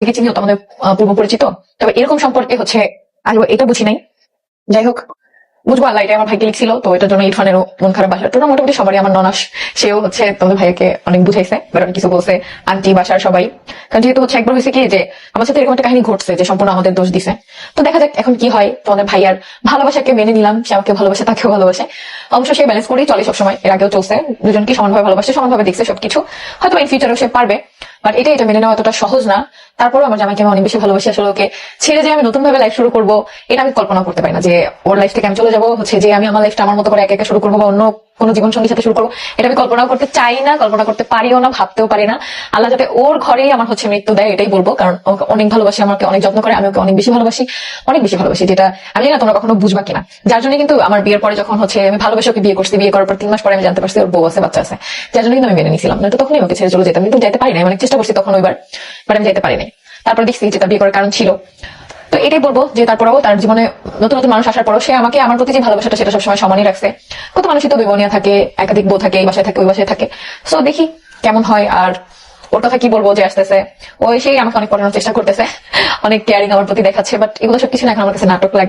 থেকে চিনিও তো আমাদের পূর্ব পরিচিত, তবে এরকম সম্পর্কে হচ্ছে আগে এটা বুঝি নাই। যাই হোক, বুঝবো আল্লাহ, এটা আমার ভাইকে লিখছিল, তো এটার জন্য ইরফানেরও মন খারাপ। বাসার তোরা মোটামুটি সবারই, আমার ননাস সেও হচ্ছে তোমাদের ভাইয়াকে অনেক বুঝাইছে, বাট অনেক কিছু বলছে, আন্টি বাসার সবাই। কারণ যেহেতু হচ্ছে একবার হয়েছে কি যে আমার সাথে এরকম একটা কাহিনী ঘটছে যে সম্পূর্ণ আমাদের দোষ দিছে। তো দেখা যাক এখন কি হয়। তোমাদের ভাইয়ার ভালোবাসাকে মেনে নিলাম, সে আমাকে ভালোবাসে, তাকেও ভালোবাসে। অবশ্য সে ব্যালেন্স করেই চলে সবসময়, এর আগেও চলছে, দুজনকে সমানভাবে ভালোবাসে, সমানভাবে দেখছে সবকিছু। হয়তো ইন ফিউচারও সে পারবে, বাট এটা মেনে নেওয়া এতটা সহজ না। তারপরও আমার জামাইকে আমি অনেক বেশি ভালোবাসি। আসলে ওকে ছেড়ে যে আমি নতুন ভাবে লাইফ শুরু করবো, এটা আমি কল্পনা করতে পারি না, যে ওর লাইফ থেকে আমি চলে যাবো, হচ্ছে যে আমি আমার লাইফটা আমার মতো করে একা একা শুরু করবো, বা অন্য কোনো জীবন সঙ্গীর সাথে শুরু করবো। এটা আমি কল্পনাও করতে চাই না, কল্পনা করতে পারিও না, ভাবতেও পারি না। আল্লাহ যাতে ওর ঘরেই আমার হচ্ছে মৃত্যু দেয়, এটাই বলবো। কারণ ওকে অনেক ভালোবাসি, আমাকে অনেক যত্ন করে, আমি ওকে অনেক বেশি ভালোবাসি, অনেক বেশি ভালোবাসি, যেটা আমি জানি না তোমরা কখনো বুঝবা কিনা। যার জন্য কিন্তু আমার বিয়ের পরে যখন হচ্ছে আমি ভালোবেসে ওকে বিয়ে করছি, বিয়ে করার পর 3 মাস পরে আমি জানতে পারছি ওর বউ আছে, বাচ্চা আছে। যার জন্য কিন্তু আমি মেনে নিয়েছিলাম, না তো তখনই ওকে ছেড়ে চলে যেতাম, কিন্তু যেতে পারি নাই। অনেক চেষ্টা করছি তখন ওইবার, বাট আমি যেতে পারি নাই। তারপর দেখছি যে তার বিয়ে করার কারণ ছিল। তো এটাই বলবো যে তারপরেও তার জীবনে নতুন নতুন মানুষ আসার পরও সে আমাকে আমার প্রতি যে ভালোবাসাটা, সেটা সবসময় সমানই রাখছে। কত মানুষই তো বিবনিয়া থাকে, একাধিক বউ থাকে, এই বাসায় থাকে, ওই বাসায় থাকে। সো দেখি কেমন হয়। আর ওর কথা কি বলবো, যে আসতেছে ওই সেই আমাকে অনেক পড়ানোর চেষ্টা করতেছে, অনেক কেয়ারিং আমার প্রতি দেখাচ্ছে, বাট এগুলো সবকিছু না এখন আমার কাছে নাটক লাগে।